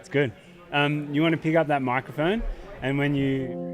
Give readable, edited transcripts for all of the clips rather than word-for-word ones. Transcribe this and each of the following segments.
It's good. You want to pick up that microphone, and when you...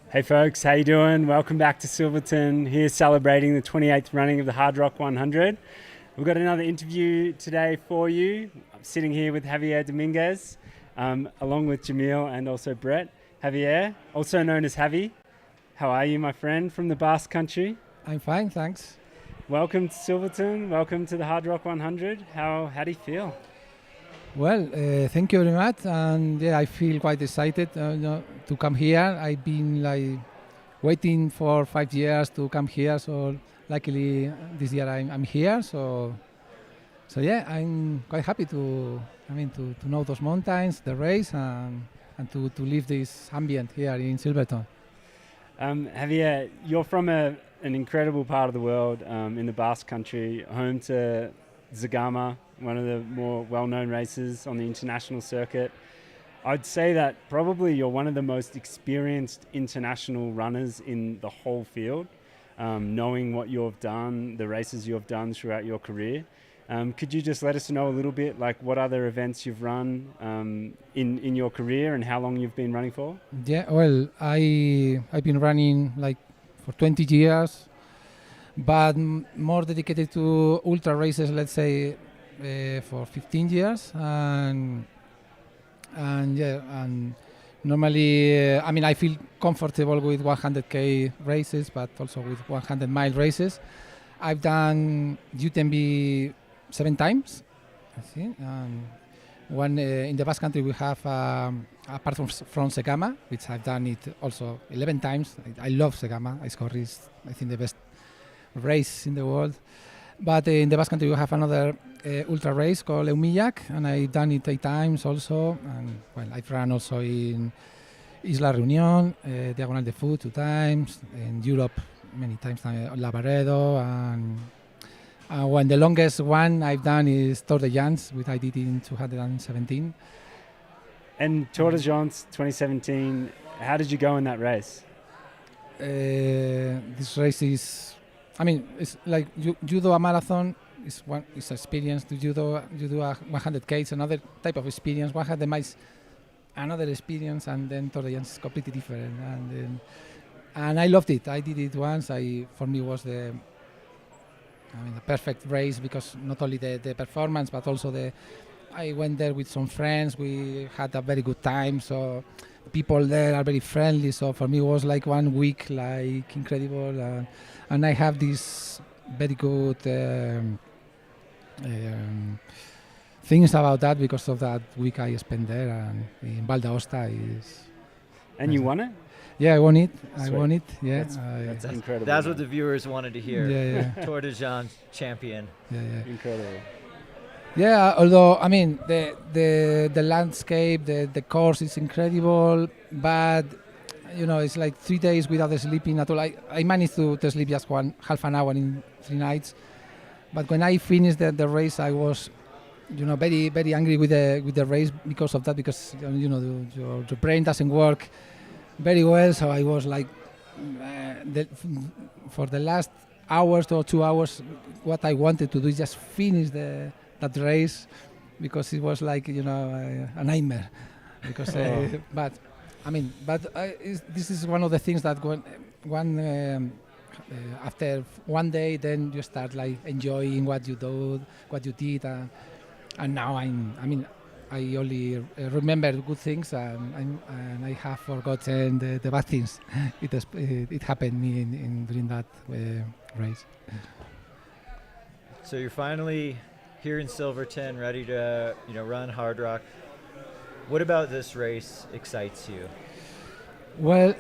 Hey folks, how you doing? Welcome back to Silverton. Here celebrating the 28th running of the Hardrock 100. We've got another interview today for you. I'm sitting here with Javiee Dominguez, along with Jamil and also Brett. Javiee, also known as Javiee. How are you, my friend, from the Basque Country? I'm fine, thanks. Welcome to Silverton. Welcome to the Hardrock 100. How do you feel? Well, thank you very much, and yeah, I feel quite excited to come here. I've been waiting for 5 years to come here, so luckily this year I'm here. So yeah, I'm quite happy to know those mountains, the race, and to live this ambient here in Silverton. Javiee, you're from an incredible part of the world, in the Basque Country, home to Zagama, one of the more well-known races on the international circuit. I'd say that probably you're one of the most experienced international runners in the whole field, knowing what you've done, the races you've done throughout your career. Could you just let us know a little bit, like what other events you've run in your career and how long you've been running for? Yeah, well, I've been running for 20 years, but more dedicated to ultra races, let's say, for 15 years, and normally, I feel comfortable with 100k races, but also with 100-mile races. I've done UTMB 7 times, I think. One in the Basque Country we have, apart from Segama, which I've done it also 11 times. I love Segama. I score is, I think, the best race in the world. But in the Basque Country we have another ultra race called Eumillac, and I've done it 8 times also. And well, I've run also in Isla Reunion, Diagonal de Foot 2 times, in Europe many times, Lavaredo, and when the longest one I've done is Tour de Jans, which I did in 2017. And Tour de Jans 2017, how did you go in that race? This race is, it's like judo a marathon. It's experience. To judo, you do a 100k. It's another type of experience. 100 miles, another experience, and then Tour de Jans is completely different. And I loved it. I did it once. For me was the perfect race, because not only the performance, but also I went there with some friends. We had a very good time. So people there are very friendly. So for me it was like 1 week, like incredible. And I have this very good things about that because of that week I spent there, and in Val d'Aosta is. And you won it? Yeah, I won it. Sweet. I won it. Yeah, that's incredible. That's what the viewers wanted to hear. Yeah. Tour de Jans champion. Yeah. Incredible. Yeah, although the landscape, the course is incredible, but it's like 3 days without sleeping at all. I managed to sleep just half an hour in 3 nights, but when I finished the race, I was very, very angry with the race because of that, because your brain doesn't work very well. So I was like, for the last hours or 2 hours, what I wanted to do is just finish that race, because it was like a nightmare. Because this is one of the things that after one day, then you start like enjoying what you did, and now I only remember good things, and I have forgotten the bad things. It happened me during that race. So you're finally here in Silverton, ready to run Hardrock. What about this race excites you? Well,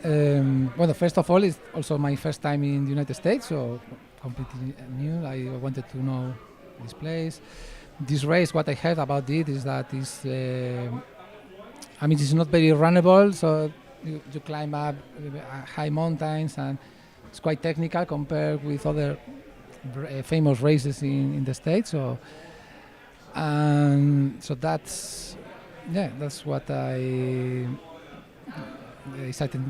first of all, it's also my first time in the United States, so completely new. I wanted to know this place. This race, what I heard about it is that it's not very runnable, so you climb up high mountains, and it's quite technical compared with other famous races in the States. So that's what excited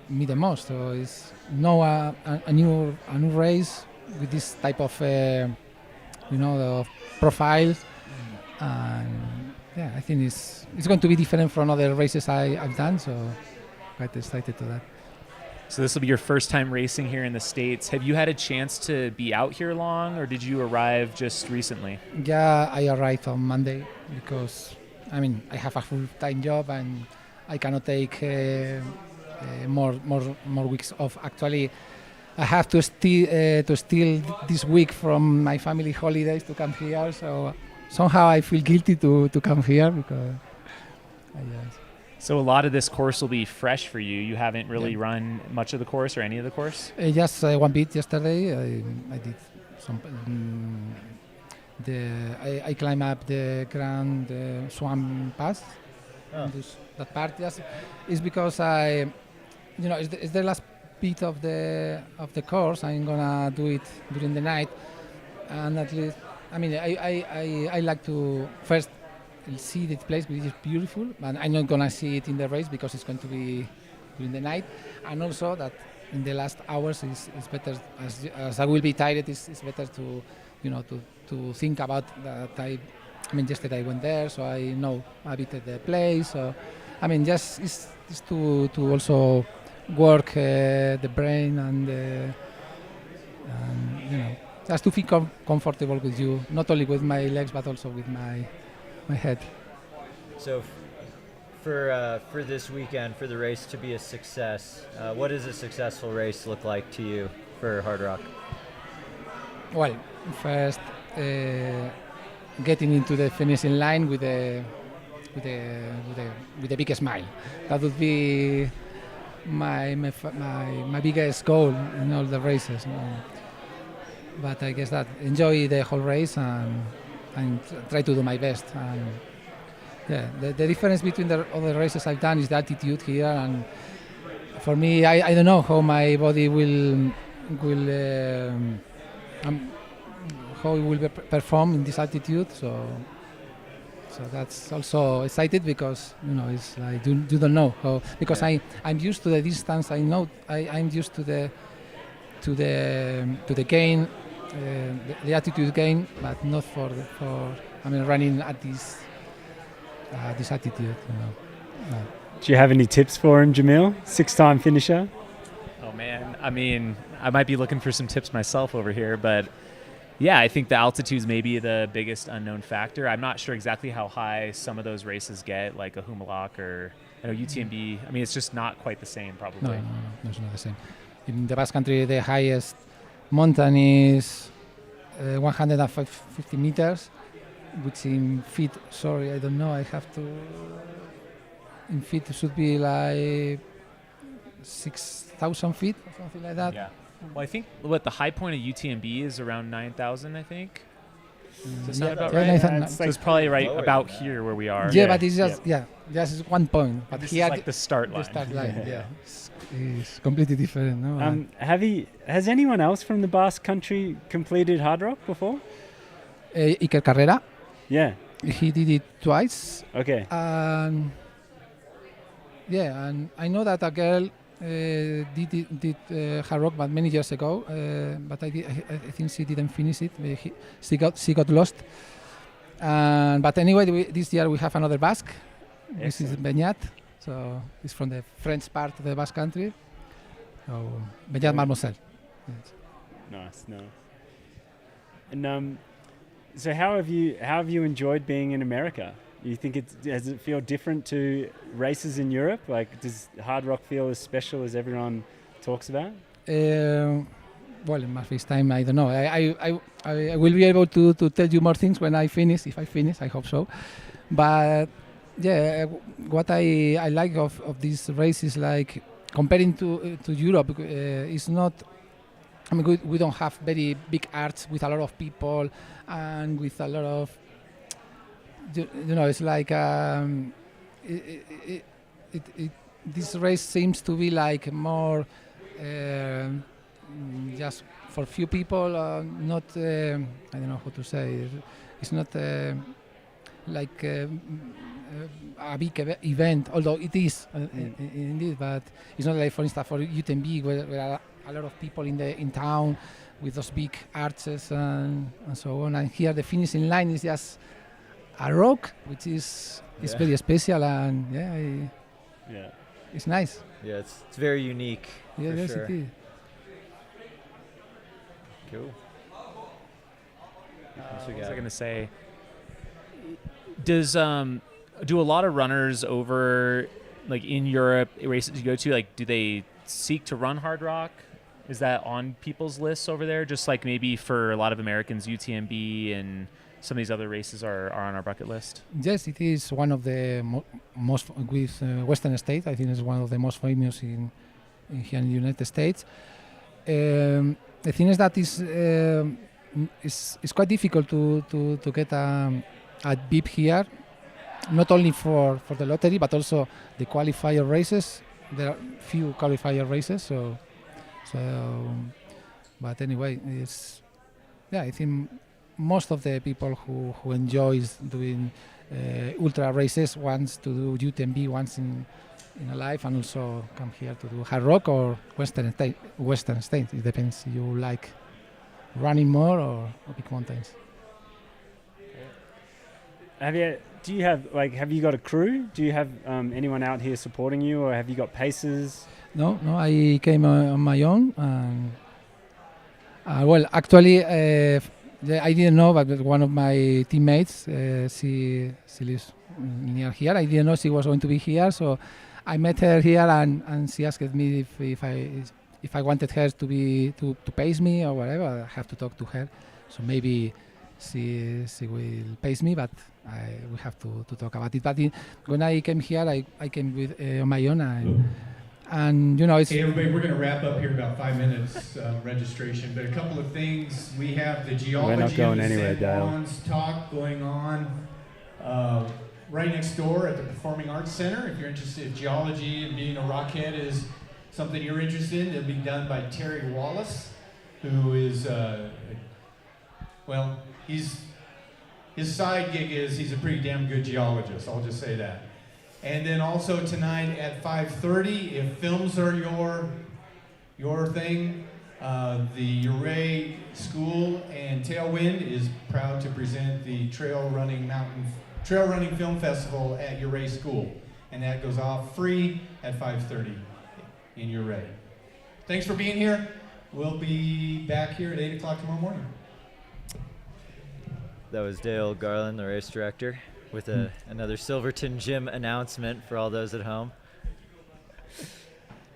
me the most. So it's a new race with this type of of profile, and I think it's going to be different from other races I've done. So quite excited to that. So this will be your first time racing here in the States. Have you had a chance to be out here long, or did you arrive just recently? Yeah, I arrived on Monday because I have a full-time job and I cannot take more weeks off. Actually, I have to steal this week from my family holidays to come here. So somehow I feel guilty to come here because. So a lot of this course will be fresh for you. You haven't really run much of the course or any of the course? Just one bit yesterday. I did some. I climbed up the Grand Swamp Pass. That part is because it's the last bit of the course. I'm gonna do it during the night, and at least I like to first see the place, which is beautiful, and I'm not gonna see it in the race because it's going to be during the night, and also that in the last hours it's better, as I will be tired, it's better to to think about that. Yesterday I went there, so I know a bit of the place. So just it's to also work the brain and just to feel comfortable with you, not only with my legs but also with my head. So for this weekend, for the race to be a success, what does a successful race look like to you for Hardrock? Well, first getting into the finishing line with a big smile. That would be my biggest goal in all the races. But I guess that enjoy the whole race and try to do my best. And the difference between the other races I've done is the altitude here, and for me, I don't know how my body will how it will perform in this altitude. So that's also excited because it's like you don't know how, because I'm used to the distance. I know I'm used to the gain. The altitude gain, but not for running at this altitude. Do you have any tips for him, Jamil? 6-time finisher. Oh man, I might be looking for some tips myself over here, but yeah, I think the altitude's maybe the biggest unknown factor. I'm not sure exactly how high some of those races get, like a Humalak or UTMB. It's just not quite the same, probably. No, it's not the same. In the Basque Country, the highest mountain is 150 meters, which in feet, I don't know, I have to, in feet it should be like 6,000 feet or something like that. Yeah. Well, I think the high point of UTMB is around 9,000, I think. Does that sound about right? So it's probably right about here where we are. Yeah, but it's just just 1 point. But this here is like the start line. The start line, yeah. It's completely different. No? Has anyone else from the Basque Country completed Hardrock before? Iker Carrera. Yeah. He did it twice. Okay. And I know that a girl did Hardrock, but many years ago. But I think she didn't finish it. She got lost. But anyway, this year we have another Basque. This is Beñat. So it's from the French part of the Basque Country. So Beñat Marmosel. Nice. And so how have you enjoyed being in America? You think does it feel different to races in Europe? Like, does Hardrock feel as special as everyone talks about? Well, in my first time, I don't know. I will be able to tell you more things when I finish. If I finish, I hope so. But yeah, what I like of this race is like comparing to Europe, it's not. I mean, we don't have very big arts with a lot of people and with a lot of. It's like this race seems to be like more just for few people. Not I don't know how to say. It's not like a big event, although it is indeed. But it's not like, for instance, for UTMB where a lot of people in town with those big arches and so on. And here the finishing line is just a rock, which is very special, and it's nice. Yeah, it's very unique. Yeah, for yes, sure. it is. Cool. What was I going to say? Do a lot of runners over, like in Europe, races you go to, like, do they seek to run Hard Rock? Is that on people's lists over there? Just like maybe for a lot of Americans, UTMB and some of these other races are on our bucket list? Yes, it is one of the most, with Western States, I think it's one of the most famous in here in the United States. The thing is that it's quite difficult to get a bib here, not only for the lottery, but also the qualifier races. There are few qualifier races, so but anyway, I think most of the people who enjoys doing ultra races wants to do UTMB once in a life, and also come here to do Hard Rock or Western State. It depends. You like running more or big mountains. Have you got a crew? Do you have anyone out here supporting you, or have you got paces? No, I came on my own. And, well, actually, I didn't know, but one of my teammates, she lives near here. I didn't know she was going to be here, so I met her here, and she asked me if I wanted her to pace me or whatever. I have to talk to her, so maybe she will pace me, but we have to talk about it. But when I came here, I came with on my own, and it's. Hey everybody, we're going to wrap up here in about 5 minutes registration, but a couple of things. We have the geology of the San Juan's talk going on right next door at the Performing Arts Center. If you're interested in geology and being a rockhead is something you're interested in, it'll be done by Terry Wallace, who is, his side gig is he's a pretty damn good geologist, I'll just say that. And then also tonight at 5:30, if films are your thing, the Uray School and Tailwind is proud to present the Trail Running Film Festival at Uray School, and that goes off free at 5:30 in Uray. Thanks for being here. We'll be back here at 8 o'clock tomorrow morning. That was Dale Garland, the race director, with another Silverton Gym announcement for all those at home.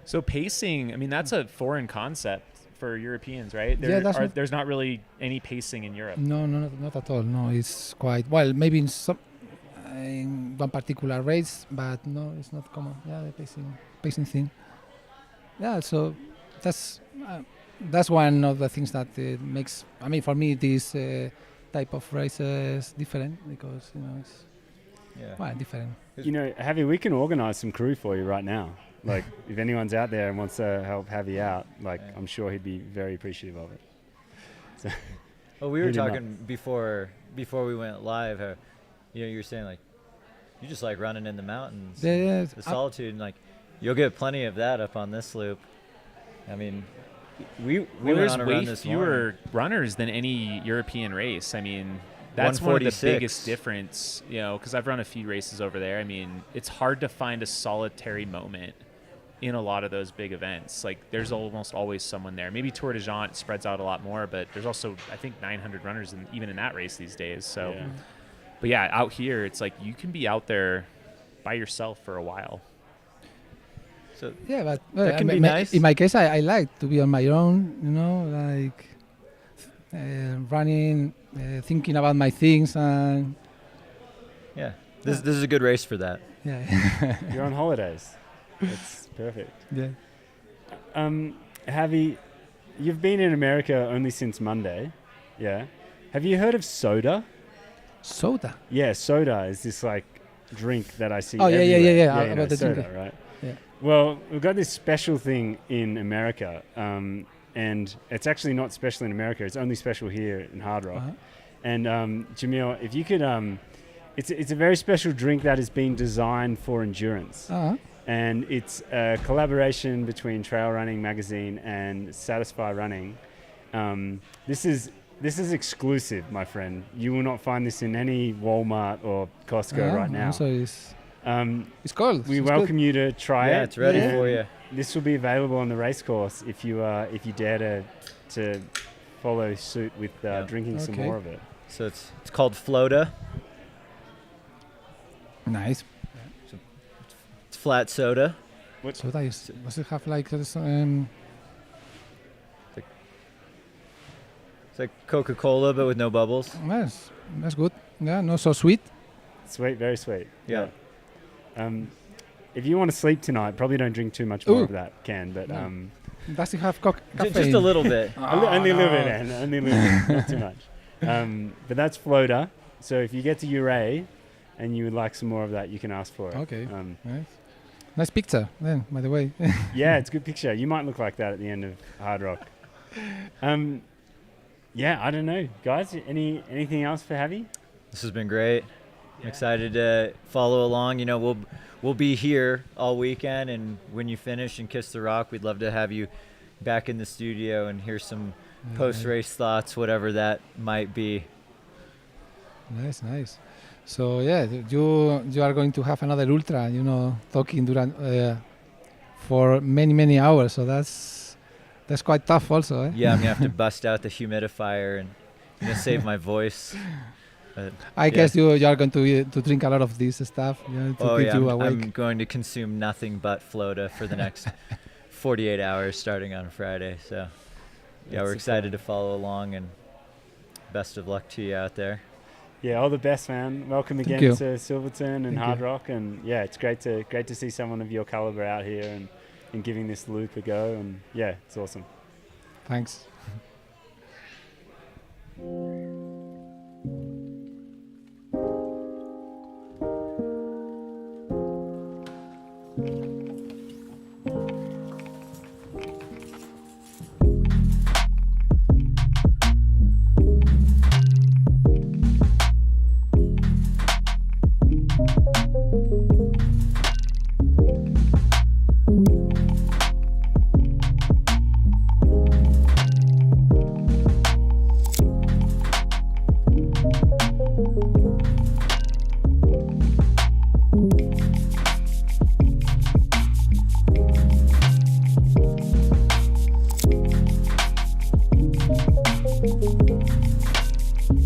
So pacing, I mean, that's a foreign concept for Europeans, right? There's not really any pacing in Europe. No, not at all. No, it's quite, well, maybe in one particular race, but no, it's not common. Yeah, the pacing thing. Yeah, so that's one of the things that makes, I mean, for me, this type of races different, because it's different. Javiee, we can organize some crew for you right now. Like, if anyone's out there and wants to help Javiee out, I'm sure he'd be very appreciative of it. So, well, we were talking before we went live. How, you were saying like you just like running in the mountains, the solitude, and like you'll get plenty of that up on this loop. I mean, we went on a run this morning. There's way fewer runners than any European race. I mean, that's one of the biggest difference, because I've run a few races over there. I mean, it's hard to find a solitary moment in a lot of those big events. Like, there's almost always someone there. Maybe Tour de Gent spreads out a lot more, but there's also, I think, 900 runners even in that race these days. So, But yeah, out here, it's like you can be out there by yourself for a while. So yeah, but that can be nice. In my case, I like to be on my own, like running, thinking about my things, and this is a good race for that. Yeah, you're on holidays. It's perfect. Yeah. Javiee, you've been in America only since Monday. Yeah. Have you heard of soda? Soda. Yeah, soda is this like drink that I see. Oh, yeah. You know, About the soda, drink. right? Yeah. Well, we've got this special thing in America, and it's actually not special in America. It's only special here in Hardrock. Uh-huh. And Jamil, if you could, it's a very special drink that has been designed for endurance. Uh-huh. And it's a collaboration between Trail Running Magazine and Satisfy Running. This is exclusive, my friend. You will not find this in any Walmart or Costco right now. So it's cold. We It's welcome you to try it. Yeah, it's ready and for you. This will be available on the race course if you dare to follow suit with drinking some more of it. So it's called Flota. Nice. It's flat soda. Soda is, does it have like It's like Coca-Cola but with no bubbles. yes, that's good. Yeah, not so sweet. Sweet, very sweet. Yeah. If you want to sleep tonight, probably don't drink too much more of that can. But No. Does it have caffeine? Just a little bit. only a little bit, man. Only a little bit, not too much. But that's Flota. So if you get to Uray and you would like some more of that, you can ask for it. Okay. Nice picture, then, by the way. Yeah, it's a good picture. You might look like that at the end of Hard Rock. Yeah, I don't know, guys. Anything else for Javiee? This has been great. I'm excited to follow along. You know, we'll be here all weekend, and when you finish and Kiss the Rock, we'd love to have you back in the studio and hear some post-race thoughts, whatever that might be. Nice. So yeah, you are going to have another ultra, talking for many hours. So that's quite tough, also. Eh? Yeah, I'm gonna have to bust out the humidifier and save my voice. But, I guess you are going to drink a lot of this stuff to keep you awake. I'm going to consume nothing but Flota for the next 48 hours starting on Friday. So yeah, we're excited to follow along, and best of luck to you out there. Yeah, all the best, man. Welcome again to Silverton and Hard Rock, and yeah, it's great to see someone of your caliber out here and giving this loop a go, and yeah, it's awesome. Thanks.